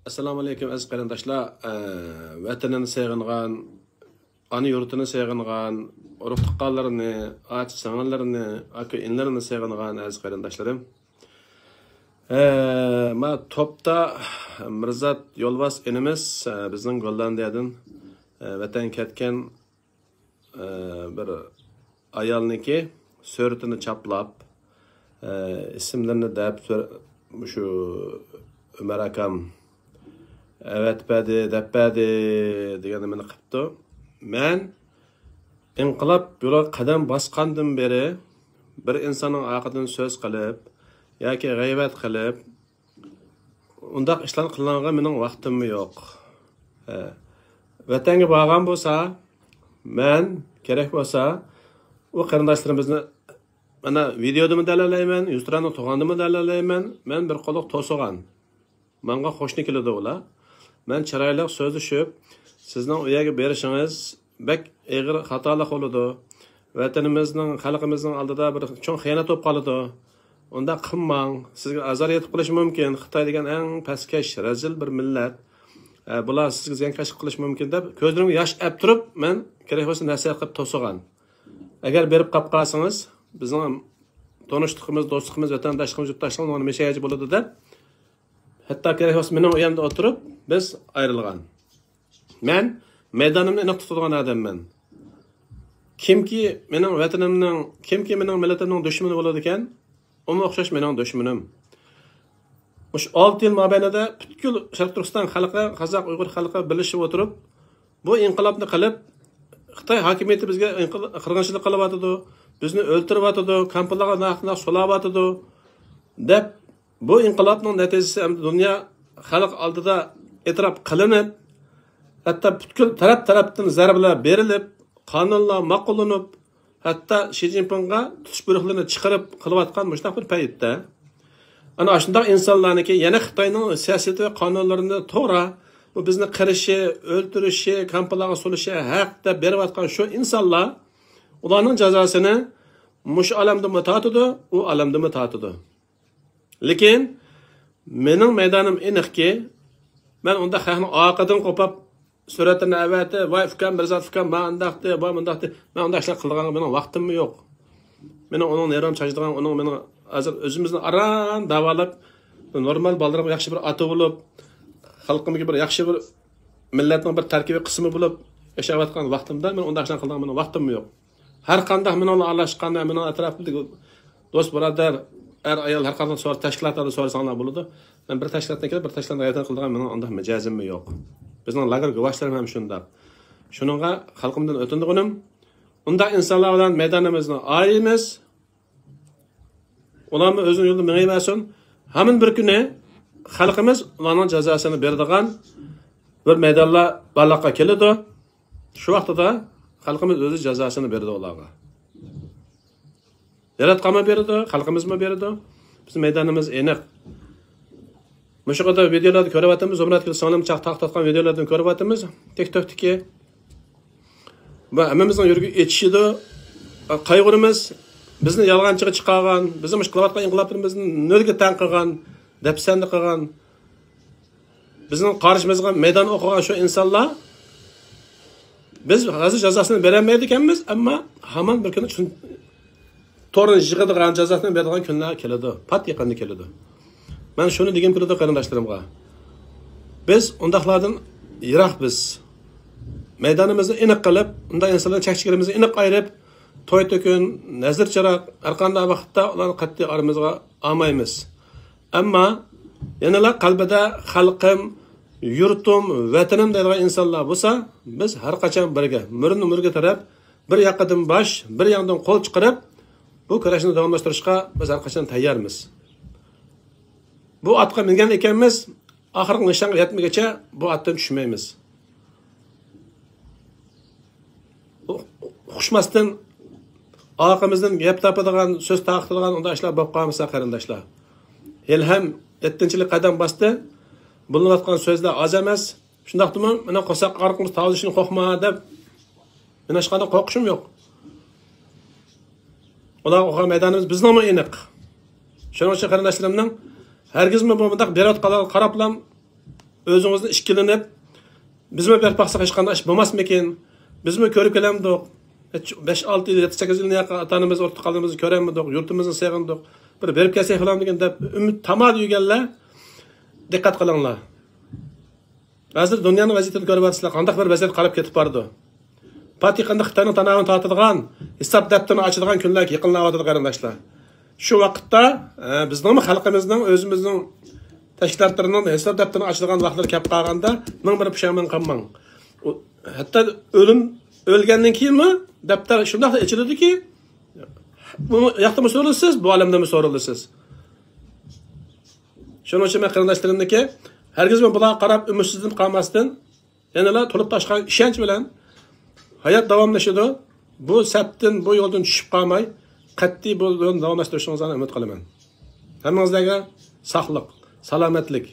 Assalomu alaykum aziz qarindoshlar. Vatanini sevg'ingan, ana yurtini sevg'ingan, urug' tuqqanlarini, achi sing'illarini, aka inlarini sevg'ingan aziz qarindoshlarim. Ma topda Mirzat Yo'lbas inimiz bizning Gollandiyadan vatan ketgan bir ayolniki suratini chaplab, ismlarini deb shu Ömer akam evet bədi, dəbbədi degəni məni qıpdı. Mən inqilab yola qadam basqandan beri bir insanın aqıdan söz qilib, yoki g'aybat qilib, undaq ishlar qilganға mening vaqtim yo'q. Vatanga borgan bo'lsa, men kerak bo'lsa, u qarindoshlarimizni mana videoda dalalayman, yuzlarni to'g'andimi dalalayman, men bir qo'liq to'sigan. Menga qo'shni keladi ular. Men chiroyli so'zlashib, sizning uyaga berishingiz bek eg'ir xatolik bo'ladi. Vatanimizning, xalqimizning oldida bir cho'ng xiyonat bo'lib qoladi. Unda qilmang, sizga azor yetib qilish mumkin. Xitoy degan eng pastkash, razil bir millat. Bular sizga ziyankash qilish mumkin deb ko'zlarimga yosh olib turib, men kerak bo'lsa nasihat qilib to'sigan. Agar berib qolib qolsangiz, bizning tanishligimiz, do'stligimiz, vatandoshligimiz, yurtdoshligimiz meshayaji bo'ladi deb hatta kerak bo'lsa mening uyimda o'tirib biz ayrılgan. Men meydanimni aniq tutadigan odamman. Kimki mening vatanimning, kimki mening millatimning dushmani bo'ladi ekan, unga o'xshash mening dushmanim. Mush 6 yil mobaynida butkul Sharq Turkiston xalqi, Qozoq, Uyg'ur xalqi birlashib o'tirib, bu inqilobni qilib, Xitoy hokimiyati bizga qirg'inchilik qilyapti, bizni o'ltiryapti, kamplarga naqd solayapti deb bu inqilobning natijasi dunyo xalq oldida e'tirof qilinib, hatto butkul tarafdan zarbalar berilib, qonunlar ma'qullanib, hatto Xi Jinpingga tutish buyruqlarini chiqarib qilayotgan mushtaq bir paytda ana shunday insonlarniki yana Xitoyning siyosati va qonunlarini to'g'ri, bu bizni qirishi, o'ltirishi, kamplarga solishi haqda berayotgan shu insonlar ularning jazosini mush olamda tatidi, u olamda tatidi. Lekin mening maydonim aniqki, men unda xalqning oqidan qo'pab suratini avati, voy ukam, Mirzat ukam, men undaqdi, voy bundaqdi, men unda ishlar qilganga mening vaqtim yo'q. Mening uning neram chajdigan, uning mening hozir o'zimizni aran davolab, normal bolalarga yaxshi bir ota bo'lib, xalqimga bir yaxshi bir millatning bir tarkibiy qismi bo'lib yashayotgan vaqtimda men unda ishlar qilganga mening vaqtim yo'q. Har qanday mening aralashqanda, mening atrofimdagi do'st birodar, ayol har qanday so'z tashkilotlarda so'rasanglar bo'ladi. Men bir tashkilotdan kelib, bir tashkilotni aytan qilgan mening unda mijozim yo'q. Bizning lager guvashlarim ham shunda. Shuningga xalqimdan o'tindiganim, unda insonlar bilan maydonimizni ayimiz. Ularni o'zining yo'lida mengaymasin. Hamin bir kuni xalqimiz ularning jazosini beradigan bir maydonlar barliqqa keladi. Shu vaqtda xalqimiz o'zi jazosini berdi ularga. Yaratqanma berdi, xalqimizmi berdi. Biz maydonimiz aniq. Mushaqada videolarni ko'ryapmiz, Zumratga so'lim chaq taqtatgan videolardan ko'ryapmiz. TikTokdagi va hammamizning yuragi etishidi, qayg'urimiz bizni yolg'onchiga chiqargan, bizni mushqilayotgan inqilobimizni nolga tanqigan, dafsanda qilgan, bizning qarshimizga maydon o'qigan shu insonlar biz hozir jazosini berolmaydi ekanmiz, ammo hamon bir kuni to'g'ri yig'adigan jazosini beradigan kunlar keladi. Pat yaqinda keladi. Men shuni degim keladi qarindoshlarimga. Biz undaqlardan yiroqmiz. Maydonimizni aniq qilib, unda insonlar chakchilarimizni aniq ayirib, to'y to'kun, nazr charaq, har qanday vaqtda ularni qat'iy aramizga olmaymiz. Ammo yanalar qalbida xalqim, yurtim, vatanim deydigan insonlar bo'lsa, biz har qachon birga, umrga taraf bir yoqdan bosh, bir yoqdan qo'l chiqarib bu kurashni davomlashtirishga biz har qachon tayyormiz. Bu atga mingan ekanmiz, oxirgi nishonga yetmaguncha bu atdan tushmaymiz. Xushmasdan orqamizdan gap topadigan, so'z taqtilgan unda ishlar bo'lib qolmasa qarindoshlar. Ham 7-chilik qadam bosdi. Bo'linayotgan so'zlar oz emas. Shundaqdimi? Mana qo'saq orqamiz tavlishini qo'rqma deb men hech qanday qo'rqishim yo'q. Ular o'qigan maydonimiz bizning aniq. Shuning uchun qarindoshlarimning hargizmi bu bundaq berot qarablam o'zingizni ishkilinib, bizmi berpaqsa hech qanday ish bo'lmasmikin? Bizmi ko'rib kelamdik? 5-6 yil, 7-8 yilni yaqin ota-onamiz o'rtoqlarimizni ko'ramidik, yurtimizni sevgandik. Bir berib kelsak falan degan deb umid tamom yuganlar. Diqqat qilinglar. Hozir dunyoning vaziyatini ko'ryapsizlar. Qanday bir vaziyat qarab ketib bordi. Patikanda Xitoyning tanavini tortilgan, hisob daftarini ochilgan kunlar yaqinlayotdi qarindoshlar. Shu vaqtda bizning xalqimizning o'zimizning tashkilotlarining hisob daftarini ochilgan vaqtlar kelib qolganda, men bir pushaymon qilmang. Hatto o'lgandan keyinmi daftar shunday ichiladi-ki, bu yoqdami so'ralsiz, bu olamdami so'ralsiz. Shuning uchun men qarindoshlarimniki hargiz bularga qarab umidsizlanib qolmasdan, ya'nilar to'lib toshgan ishonch bilan hayot davomlashadi. Bu saptin, bu yo'ldan tushib qolmay, qat'iy bu yo'lni davomlashtirishingizni umid qilaman. Hammangizga sog'lik, salomatlik